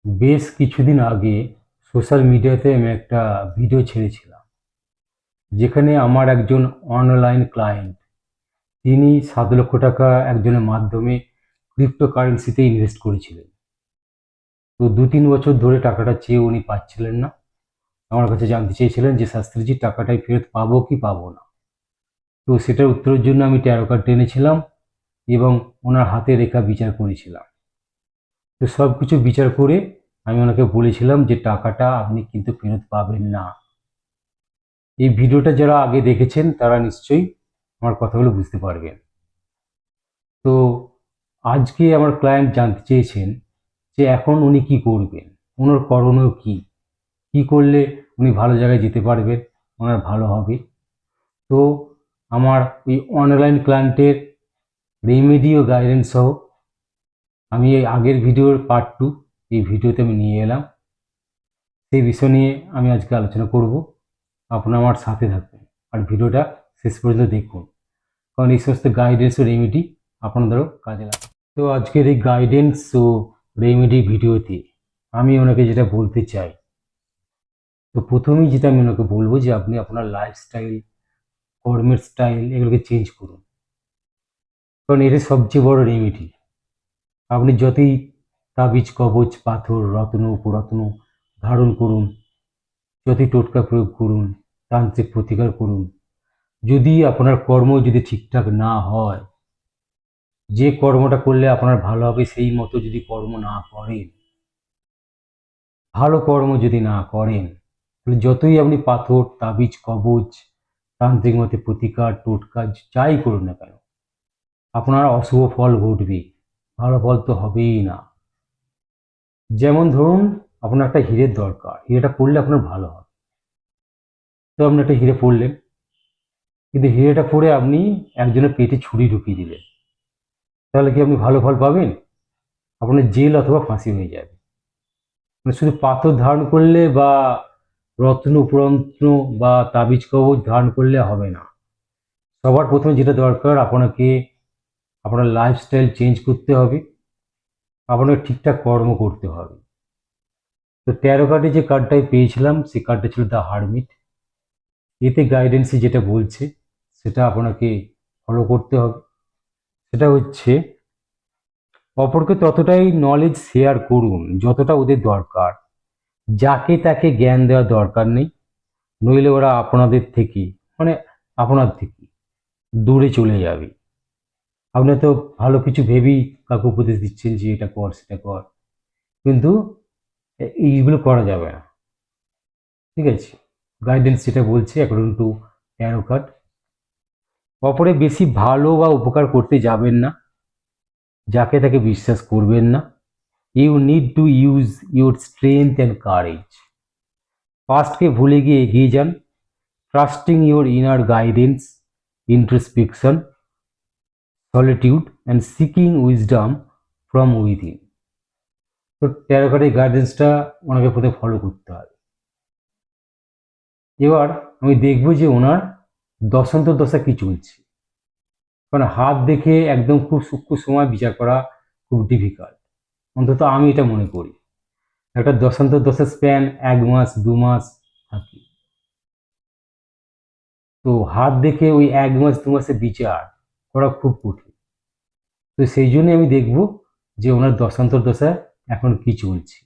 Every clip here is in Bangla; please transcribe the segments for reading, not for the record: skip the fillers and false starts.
বেশ কিছুদিন আগে সোশ্যাল মিডিয়াতে আমি একটা ভিডিও ছেড়েছিলাম, যেখানে আমার একজন অনলাইন ক্লায়েন্ট তিনি 7 লক্ষ টাকা একজনের মাধ্যমে ক্রিপ্টোকারেন্সিতে ইনভেস্ট করেছিলেন। তো 2-3 বছর ধরে টাকাটা চেয়ে উনি পাচ্ছিলেন না। আমার কাছে জানতে চেয়েছিলেন যে শাস্ত্রীজি, টাকাটাই ফেরত পাবো কি পাবো না। তো সেটার উত্তরের জন্য আমি ট্যারো কার্ড টেনেছিলাম এবং ওনার হাতে রেখা বিচার করেছিলাম। তো সব কিছু বিচার করে আমি ওনাকে বলেছিলাম যে টাকাটা আপনি কিন্তু ফেরত পাবেন না। এই ভিডিওটা যারা আগে দেখেছেন তারা নিশ্চয়ই আমার কথাগুলো বুঝতে পারবেন। তো আজকে আমার ক্লায়েন্ট জানতে চেয়েছেন যে এখন উনি কি করবেন, ওনার করণীয় কি, কি করলে উনি ভালো জায়গায় যেতে পারবেন, ওনার ভালো হবে। তো আমার ওই অনলাইন ক্লায়েন্টের রেমেডি ও গাইডেন্স সহ আমি এই আগের ভিডিওর পার্ট 2 এই ভিডিওতে আমি নিয়ে এলাম। সেই বিষয় নিয়ে আমি আজকে আলোচনা করব। আপনারা আমার সাথে থাকবেন আর ভিডিওটা শেষ পর্যন্ত দেখুন, কারণ এই সমস্ত গাইডেন্স ও রেমেডি আপনাদেরও কাজে লাগবে। তো আজকের এই গাইডেন্স ও রেমেডি ভিডিওতে আমি ওনাকে যেটা বলতে চাই, তো প্রথমেই যেটা আমি ওনাকে বলবো যে আপনি আপনার লাইফস্টাইল, কর্মের স্টাইল এগুলোকে চেঞ্জ করুন, কারণ এটা সবচেয়ে বড় রেমেডি। আপনি যতই তাবিজ, কবচ, পাথর, রত্ন, উপরত্ন ধারণ করুন, যতই টোটকা প্রয়োগ করুন, তান্ত্রিক প্রতিকার করুন, যদি আপনার কর্ম যদি ঠিকঠাক না হয়, যে কর্মটা করলে আপনার ভালো হবে সেই মতো যদি কর্ম না করেন, ভালো কর্ম যদি না করেন, তাহলে যতই আপনি পাথর, তাবিজ, কবচ, তান্ত্রিক মতে প্রতিকার, টোটকা যাই করুন না কেন, আপনার অশুভ ফল ঘটবে, ভালো ফল তো হবেই না। যেমন ধরুন, আপনার একটা হীরের দরকার, হীরেটা পড়লে আপনার ভালো হবে। তো আপনি একটা হীরে পড়লেন, কিন্তু হীরেটা পড়ে আপনি একজনের পেটে ছুরি ঢুকিয়ে দিলেন, তাহলে কি আপনি ভালো ফল পাবেন? আপনার জেল অথবা ফাঁসি হয়ে যাবে। মানে শুধু পাথর ধারণ করলে বা রত্ন উপরত্ন বা তাবিজ কবচ ধারণ করলে হবে না। সবার প্রথমে যেটা দরকার, আপনাকে আপনার লাইফস্টাইল চেঞ্জ করতে হবে, আপনাকে ঠিকঠাক কর্ম করতে হবে। তো ট্যারো কার্ডে যে কার্ডটাই পেয়েছিলাম সেই কার্ডটা ছিল দ্য হারমিট। এতে গাইডেন্সে যেটা বলছে সেটা আপনাকে ফলো করতে হবে। সেটা হচ্ছে, অপরকে ততটাই নলেজ শেয়ার করুন যতটা ওদের দরকার, যাকে তাকে জ্ঞান দেওয়ার দরকার নেই, নইলে ওরা আপনাদের থেকে, মানে আপনার থেকে দূরে চলে যাবে। আপনি তো ভালো কিছু ভেবেই কাউকে উপদেশ দিচ্ছেন যে এটা কর সেটা কর, কিন্তু এইগুলো করা যাবে না। ঠিক আছে? গাইডেন্স যেটা বলছে অ্যাকর্ডিং টু ট্যারো কার্ড, অপরে বেশি ভালো বা উপকার করতে যাবেন না, যাকে তাকে বিশ্বাস করবেন না। You need to use your strength and courage. পাস্টকে ভুলে গিয়ে এগিয়ে যান, trusting your inner guidance, introspection, solitude and seeking wisdom from within. তো ট্যারো কার্ডের গাইডেন্সটা ওনাকে প্রথমে ফলো করতে হবে। এবার আমি দেখব যে ওনার দশান্তর দশা কি চলছে, কারণ হাত দেখে একদম খুব সূক্ষ্ম সময় বিচার করা খুব ডিফিকাল্ট, অন্তত আমি এটা মনে করি। একটা দশান্তর দশা স্প্যান 1 মাস 2 মাস থাকে, তো হাত দেখে ওই 1 মাস 2 মাসে বিচার করা খুব কঠিন। তো সেই জন্য আমি দেখব যে ওনার দশান্তর দশা এখন কি চলছে।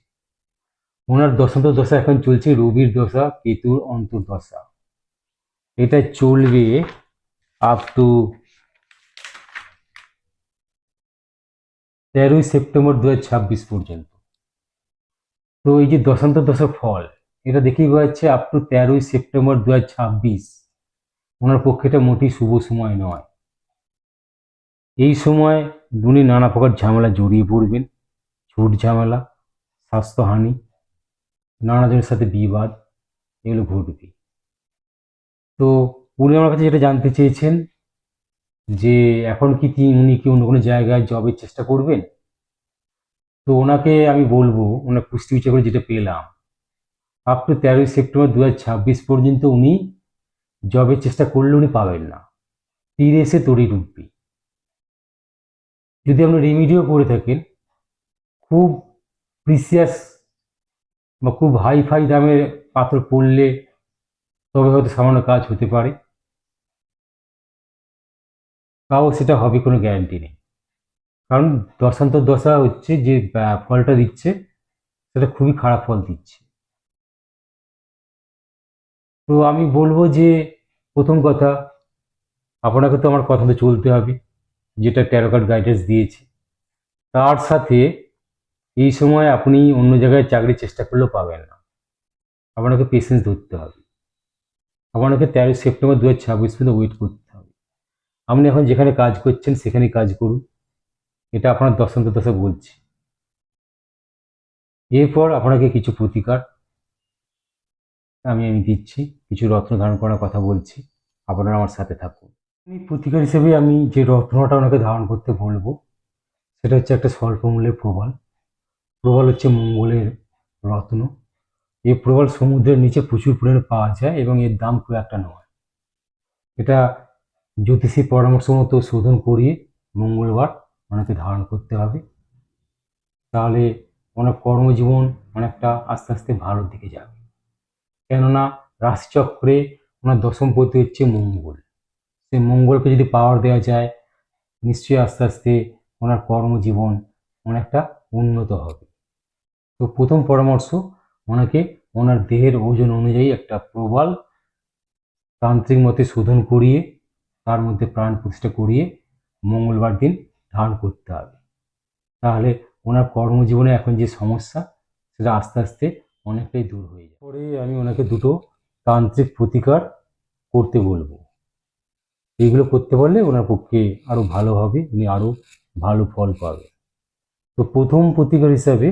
ওনার দশান্তর দশা এখন চলছে রবির দশা, কেতুর অন্তর্দশা। এটা চলবে আপ টু 13ই সেপ্টেম্বর 2026 পর্যন্ত। তো এই যে দশান্তর দশার ফল, এটা দেখেই বোঝা যাচ্ছে আপ টু 13ই সেপ্টেম্বর 2026 ওনার পক্ষে এটা মোটেই শুভ সময় নয়। এই সময় উনি নানা প্রকার ঝামেলা জড়িয়ে পড়বেন, ঝুট ঝামেলা, স্বাস্থ্যহানি, নানাজনের সাথে বিবাদ, এগুলো ঘটবে। তো উনি আমার কাছে যেটা জানতে চেয়েছেন যে এখন কি উনি কি অন্য কোনো জায়গায় জবের চেষ্টা করবেন। তো ওনাকে আমি বলবো, ওনার পুষ্টি বিচার করে যেটা পেলাম, আপ টু 13ই সেপ্টেম্বর 2026 পর্যন্ত উনি জবের চেষ্টা করলে উনি পাবেন না, তীরে এসে তড়ি ডুববে। যদি আপনি রেমিডিও করে থাকেন, খুব প্রিসিয়াস বা খুব হাই ফাই দামের পাথর পড়লে তবে হয়তো সামান্য কাজ হতে পারে, তাও সেটা হবে কোনো গ্যারান্টি নেই। কারণ দশান্তর দশা হচ্ছে যে ফলটা দিচ্ছে সেটা খুবই খারাপ ফল দিচ্ছে। তো আমি বলবো যে প্রথম কথা, আপনাকে তো আমার কথা তো চলতে হবে, যেটা ট্যারো কার্ড গাইডেন্স দিয়েছি। তার সাথে এই সময় আপনি অন্য জায়গায় চাকরির চেষ্টা করলেও পাবেন না, আপনাকে পেশেন্স ধরতে হবে। আপনাকে 13 সেপ্টেম্বর 2026 পর্যন্ত ওয়েট করতে হবে। আপনি এখন যেখানে কাজ করছেন সেখানেই কাজ করুন, এটা আপনার দশান্তর দশা বলছি। এরপর আপনাকে কিছু প্রতিকার আমি দিচ্ছি, কিছু রত্ন ধারণ করার কথা বলছি, আপনারা আমার সাথে থাকুন। প্রতিকার হিসেবে আমি যে রত্নটা ওনাকে ধারণ করতে বলবো সেটা হচ্ছে একটা স্বল্প মূল্যের প্রবাল। প্রবাল হচ্ছে মঙ্গলের রত্ন। এই প্রবাল সমুদ্রের নিচে প্রচুর পরিমাণে পাওয়া যায় এবং এর দাম খুব একটা নয়। এটা জ্যোতিষী পরামর্শ মতো শোধন করিয়ে মঙ্গলবার ওনাকে ধারণ করতে হবে, তাহলে ওনার কর্মজীবন অনেকটা আস্তে আস্তে ভালোর দিকে যাবে। কেননা রাশিচক্রে ওনার দশমপতি হচ্ছে মঙ্গল। সেই মঙ্গলকে যদি পাওয়ার দেওয়া যায়, নিশ্চয়ই আস্তে আস্তে ওনার কর্মজীবন অনেকটা উন্নত হবে। তো প্রথম পরামর্শ, ওনাকে ওনার দেহের ওজন অনুযায়ী একটা প্রবাল তান্ত্রিক মতে শোধন করিয়ে তার মধ্যে প্রাণ প্রতিষ্ঠা করিয়ে মঙ্গলবার দিন ধারণ করতে হবে। তাহলে ওনার কর্মজীবনে এখন যে সমস্যা সেটা আস্তে আস্তে অনেকটাই দূর হয়ে যাবে। পরে আমি ওনাকে দুটো তান্ত্রিক প্রতিকার করতে বলবো। এইগুলো করতে পারলে ওনার পক্ষে আরও ভালো হবে, উনি আরও ভালো ফল পাবে। তো প্রথম প্রতিকার হিসাবে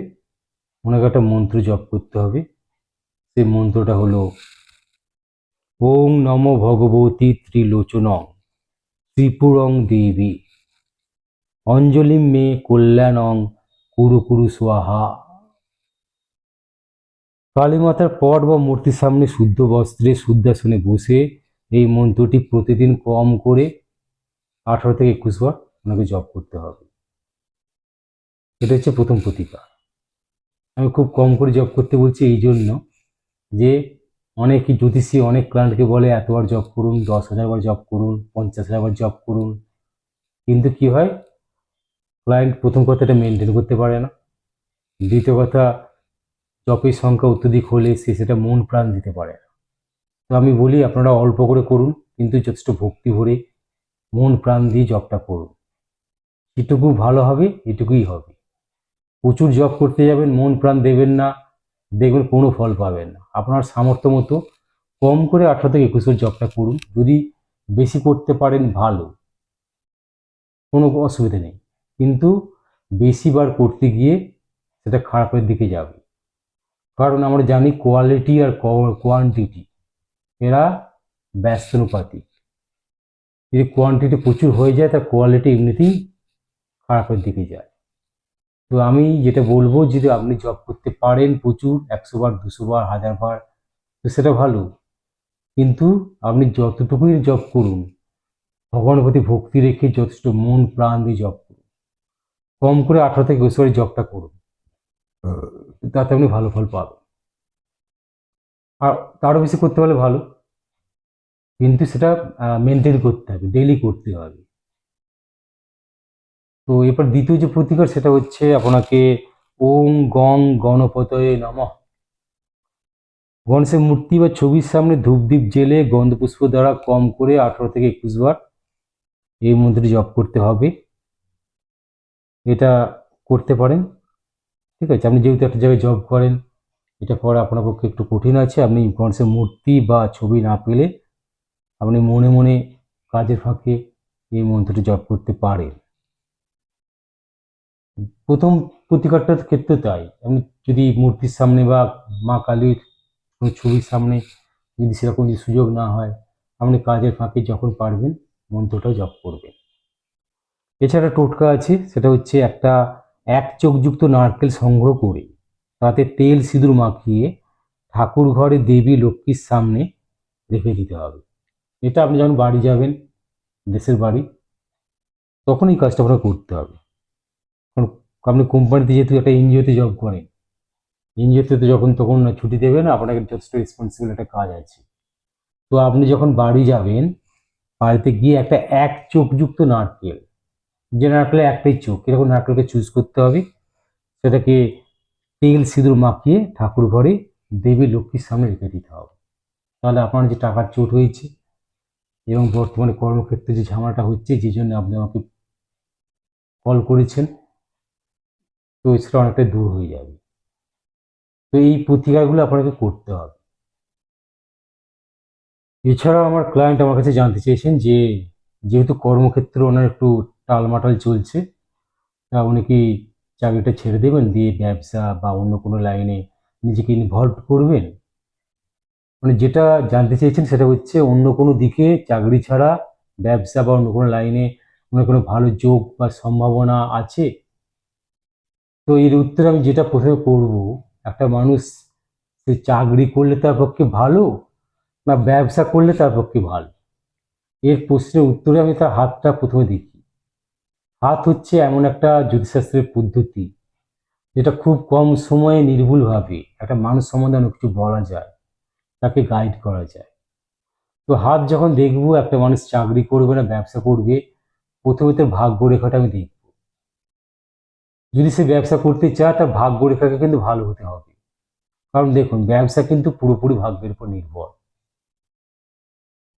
ওনাকে একটা মন্ত্র জপ করতে হবে। সেই মন্ত্রটা হলো ওং নমো ভগবতী ত্রিলোচনং ত্রিপুরং দেবী অঞ্জলিম মে কল্যাণং কুরু কুরু স্বাহা। কালীমাতার পট বা মূর্তির সামনে শুদ্ধ বস্ত্রে শুদ্ধাসনে বসে এই মন্ত্রটি প্রতিদিন কম করে 18 থেকে 21 বার ওনাকে জপ করতে হবে। এটা হচ্ছে প্রথম প্রতিকার। আমি খুব কম করে জপ করতে বলছি এই জন্য যে অনেক জ্যোতিষী অনেক ক্লায়েন্টকে বলে এতবার জপ করুন, 10,000 বার জপ করুন, 50,000 বার জপ করুন, কিন্তু কি হয়, ক্লায়েন্ট প্রথম কথা এটা মেনটেন করতে পারে না, দ্বিতীয় কথা জপের সংখ্যা অত্যধিক হলে সে সেটা মন প্রাণ দিতে পারে না। তো আমি বলি আপনারা অল্প করে করুন, কিন্তু যথেষ্ট ভক্তি ভরে মন প্রাণ দিয়ে জপটা করুন। যেটুকু ভালো হবে এটুকুই হবে। প্রচুর জপ করতে যাবেন, মন প্রাণ দেবেন না, দেখবেন কোনো ফল পাবেন না। আপনার সামর্থ্য মতো কম করে 18 থেকে 21 বার জপটা করুন। যদি বেশি করতে পারেন ভালো, কোনো অসুবিধা নেই, কিন্তু বেশি বার করতে গিয়ে সেটা খারাপের দিকে যাবে। কারণ আমরা জানি কোয়ালিটি আর কোয়ান্টিটি এরা ব্যস্তানুপাতিক। যদি কোয়ান্টিটি প্রচুর হয়ে যায় তার কোয়ালিটি এমনিতেই খারাপের দিকে যায়। তো আমি যেটা বলবো, যদি আপনি জব করতে পারেন প্রচুর 100 বার 200 বার 1000 বার, তো সেটা ভালো, কিন্তু আপনি যতটুকুই জব করুন ভগবানের প্রতি ভক্তি রেখে যথেষ্ট মন প্রাণ দিয়ে জব করুন। কম করে 18 থেকে 20 বার জবটা করুন, তাতে আপনি ভালো ফল পাবেন। আর তারও বেশি করতে পারলে ভালো, কিন্তু সেটা মেনটেন করতে হবে, ডেইলি করতে হবে। তো এরপর দ্বিতীয় যে প্রতিকার সেটা হচ্ছে আপনাকে ওং গং গণপতয়ে নমঃ। গণেশের মূর্তি বা ছবির সামনে ধূপদীপ জেলে গন্ধপুষ্প দ্বারা কম করে 18 থেকে 21 বার এই মন্ত্রটি জপ করতে হবে। এটা করতে পারেন, ঠিক আছে। আপনি যেহেতু একটা জায়গায় জব করেন, এটা করা আপনার পক্ষে একটু কঠিন আছে, আপনি গণেশের মূর্তি বা ছবি না পেলে আপনি মনে মনে কাজের ফাঁকে এই মন্ত্রটি জপ করতে পারেন। প্রথম প্রতিকারটার ক্ষেত্রে তাই, আপনি যদি মূর্তির সামনে বা মা কালীর কোনো ছবির সামনে যদি সেরকম যদি সুযোগ না হয়, আপনি কাজের ফাঁকে যখন পারবেন মন্ত্রটা জপ করবেন। এছাড়া টোটকা আছে, সেটা হচ্ছে একটা 1 চোখযুক্ত নারকেল সংগ্রহ করে তাতে তেল সিঁদুর মাখিয়ে ঠাকুর ঘরে দেবী লক্ষ্মীর সামনে রেখে দিতে হবে। এটা আপনি যখন বাড়ি যাবেন, দেশের বাড়ি, তখন এই কাজটা আপনার করতে হবে। কারণ আপনি কোম্পানিতে যেহেতু একটা এনজিওতে জব করেন, এনজিওতে তো যখন তখন ছুটি দেবে না, আপনাকে যথেষ্ট রেসপন্সিবল একটা কাজ আছে। তো আপনি যখন বাড়ি যাবেন, বাড়িতে গিয়ে একটা এক চোখযুক্ত নারকেল, যে নারকেলে একটাই চোখ, এরকম নারকেলকে চুজ করতে হবে। সেটাকে তেল সিঁদুর মাখিয়ে ঠাকুর ঘরে দেবী লক্ষ্মীর সামনে রেখে দিতে হবে। তাহলে আপনার যে টাকার চোট হয়েছে এবং বর্তমানে কর্মক্ষেত্রে যে ঝামেলাটা হচ্ছে, যে জন্য আপনি আমাকে কল করেছেন, তো সেটা অনেকটা দূর হয়ে যাবে। তো এই প্রতিকারগুলো আপনাকে করতে হবে। এছাড়াও আমার ক্লায়েন্ট আমার কাছে জানতে চেয়েছেন যে, যেহেতু কর্মক্ষেত্রে ওনার একটু টালমাটাল চলছে, তা উনি কি চাকরিটা ছেড়ে দেবেন, দিয়ে ব্যবসা বা অন্য কোনো লাইনে নিজেকে ইনভলভ করবেন? মানে যেটা জানতে চেয়েছেন সেটা হচ্ছে, অন্য কোনো দিকে চাকরি ছাড়া ব্যবসা বা অন্য কোনো লাইনে অন্য কোনো ভালো যোগ বা সম্ভাবনা আছে? তো এর উত্তরে আমি যেটা প্রথমে করব, একটা মানুষ সে চাকরি করলে তার পক্ষে ভালো, না ব্যবসা করলে তার পক্ষে ভালো? এর প্রশ্নের উত্তরে আমি তার হাতটা প্রথমে দেখি। হাত হচ্ছে এমন একটা জ্যোতিষশাস্ত্রের পদ্ধতি, যেটা খুব কম সময়ে নির্ভুলভাবে একটা মানুষ সম্বন্ধে অনেক কিছু বলা যায়, তাকে গাইড করা যায়। তো হাত যখন দেখবো একটা মানুষ চাকরি করবে না ব্যবসা করবে, প্রথমে তার ভাগ্য রেখাটা আমি দেখব। যদি সে ব্যবসা করতে চায়, তার ভাগ্য রেখাকে কিন্তু ভালো হতে হবে। কারণ দেখুন, ব্যবসা কিন্তু পুরোপুরি ভাগ্যের উপর নির্ভর।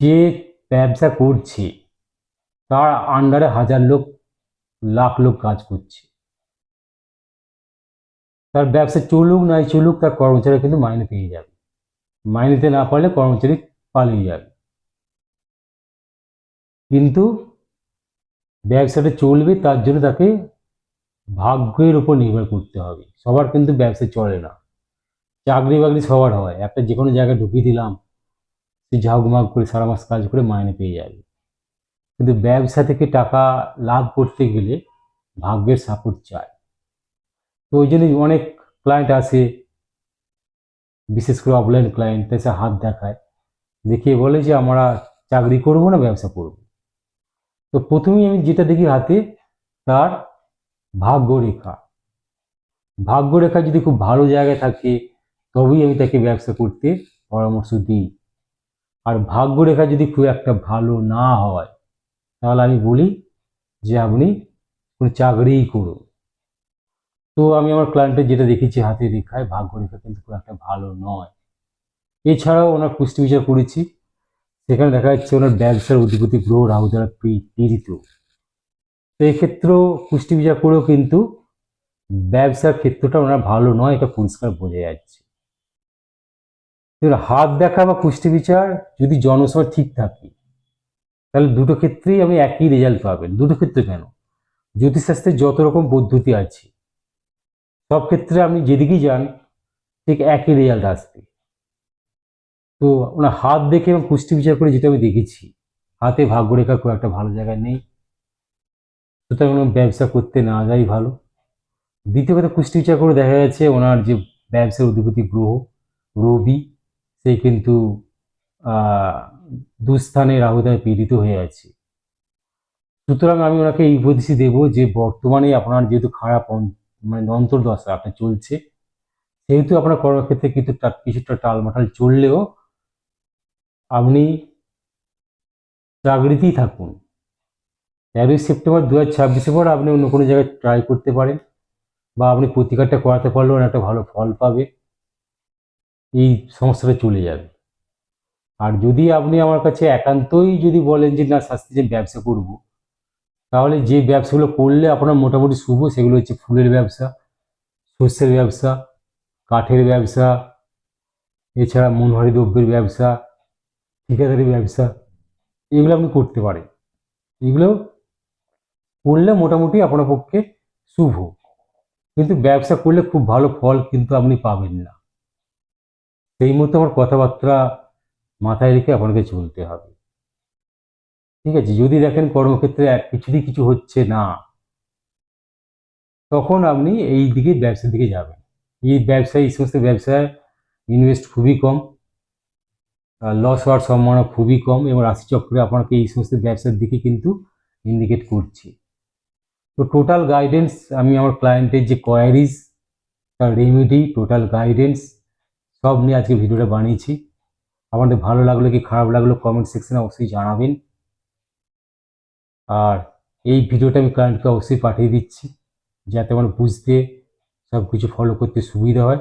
যে ব্যবসা করছে তার আন্ডারে হাজার লোক, লাখ লোক কাজ করছে। তার ব্যবসা চলুক নাই চলুক, তার কর্মচারী কিন্তু মাইনে পেয়ে যাবে। মাইনেতে না পারলে কর্মচারী পালিয়ে যাবে। কিন্তু ব্যবসাটা চলবে, তার জন্য তাকে ভাগ্যের উপর নির্ভর করতে হবে। সবার কিন্তু ব্যবসা চলে না। চাকরি বাকরি সবার হয়, একটা যে কোনো জায়গায় ঢুকিয়ে দিলাম, সে ঝাউকমাগ করে সারা মাস কাজ করে মাইনে পেয়ে যাবে। কিন্তু ব্যবসা থেকে টাকা লাভ করতে গেলে ভাগ্যের সাপোর্ট চাই। তো ওই জন্য অনেক ক্লায়েন্ট আসে, বিশেষ করে অফলাইন ক্লায়েন্ট, এসে হাত দেখায়, দেখিয়ে বলে যে আমরা চাকরি করব না ব্যবসা করব। তো প্রথমেই আমি যেটা দেখি হাতে, তার ভাগ্যরেখা। ভাগ্যরেখা যদি খুব ভালো জায়গায় থাকে, তবেই আমি তাকে ব্যবসা করতে পরামর্শ দিই। আর ভাগ্যরেখা যদি খুব একটা ভালো না হয়, তাহলে আমি বলি যে আপনি কোনো চাকরিই করুন। তো আমি আমার ক্লায়েন্টের যেটা দেখেছি হাতের রেখায়, ভাগ্যরেখা কিন্তু খুব একটা ভালো নয়। এছাড়াও ওনার পুষ্টি বিচার করেছি, সেখানে দেখা যাচ্ছে ওনার ব্যবসার অধিপতি গ্রহ রাহু দ্বারা পীড়িত। তো এক্ষেত্রেও পুষ্টি বিচার করেও কিন্তু ব্যবসার ক্ষেত্রটা ওনার ভালো নয়, এটা পরিষ্কার বোঝা যাচ্ছে। হাত দেখা বা পুষ্টি বিচার যদি জনসময় ঠিক থাকে, তাহলে দুটো ক্ষেত্রেই আমি একই রেজাল্ট পাবেন। দুটো ক্ষেত্রে কেন, জ্যোতিষশাস্ত্রের যত রকম পদ্ধতি আছে, সব ক্ষেত্রে আপনি যেদিকেই যান ঠিক একই রেজাল্ট আসবে। তো ওনার হাত দেখে এবং পুষ্টি বিচার করে যেটা আমি দেখেছি, হাতে ভাগ্যরেখা খুব একটা ভালো জায়গায় নেই, সুতরাং ওনার ব্যবসা করতে না যাই ভালো। দ্বিতীয় কথা, পুষ্টি বিচার করে দেখা যাচ্ছে ওনার যে ব্যবসার অধিপতি গ্রহ রবি, সে কিন্তু দুস্থানে রাহু দ্বারা পীড়িত হয়ে আছে। সুতরাং আমি ওনাকে এই উপদেশই দেবো যে, বর্তমানে আপনার যেহেতু খারাপ মানে অন্তর্দশা আপনার চলছে, সেহেতু আপনার কর্মক্ষেত্রে কিন্তু কিছুটা টালমাটাল চললেও আপনি চাকরিতেই থাকুন। 13 সেপ্টেম্বর 2026 পর আপনি অন্য কোনো জায়গায় ট্রাই করতে পারেন, বা আপনি প্রতিকারটা করাতে পারলেও একটা ভালো ফল পাবে, এই সমস্যাটা চলে যাবে। আর যদি আপনি আমার কাছে একান্তই যদি বলেন যে না শাস্ত্রী যে ব্যবসা করব, তাহলে যে ব্যবসাগুলো করলে আপনার মোটামুটি শুভ, সেগুলো হচ্ছে ফুলের ব্যবসা, শস্যের ব্যবসা, কাঠের ব্যবসা, এছাড়া মনোহারী দ্রব্যের ব্যবসা, ঠিকাদারি ব্যবসা, এগুলো আপনি করতে পারেন। এগুলো করলে মোটামুটি আপনার পক্ষে শুভ। কিন্তু ব্যবসা করলে খুব ভালো ফল কিন্তু আপনি পাবেন না। সেই মতো আমার কথাবার্তা মাথায় রেখে আপনাকে চলতে হবে। ঠিক আছে? যদি দেখেন কর্মক্ষেত্রে কিছুতেই কিছু হচ্ছে না, তখন আপনি এই দিকে ব্যবসার দিকে যাবেন। এই সমস্ত ব্যবসায় ইনভেস্ট খুবই কম, লস হওয়ার সম্ভাবনা খুবই কম, এবং রাশিচক্রে আপনাকে এই সমস্ত ব্যবসার দিকে কিন্তু ইন্ডিকেট করছি। তো টোটাল গাইডেন্স আমি আমার ক্লায়েন্টের যে কোয়ারিজ তার রেমেডি, টোটাল গাইডেন্স সব নিয়ে আজকে ভিডিওটা বানিয়েছি। আপনাদের ভালো লাগলো কি খারাপ লাগলো কমেন্ট সেকশনে অবশ্যই জানাবেন। আর এই ভিডিওটা আমি ক্লায়েন্টকে অবশ্যই পাঠিয়ে দিচ্ছি, যাতে আমার বুঝতে সব কিছু ফলো করতে সুবিধা হয়।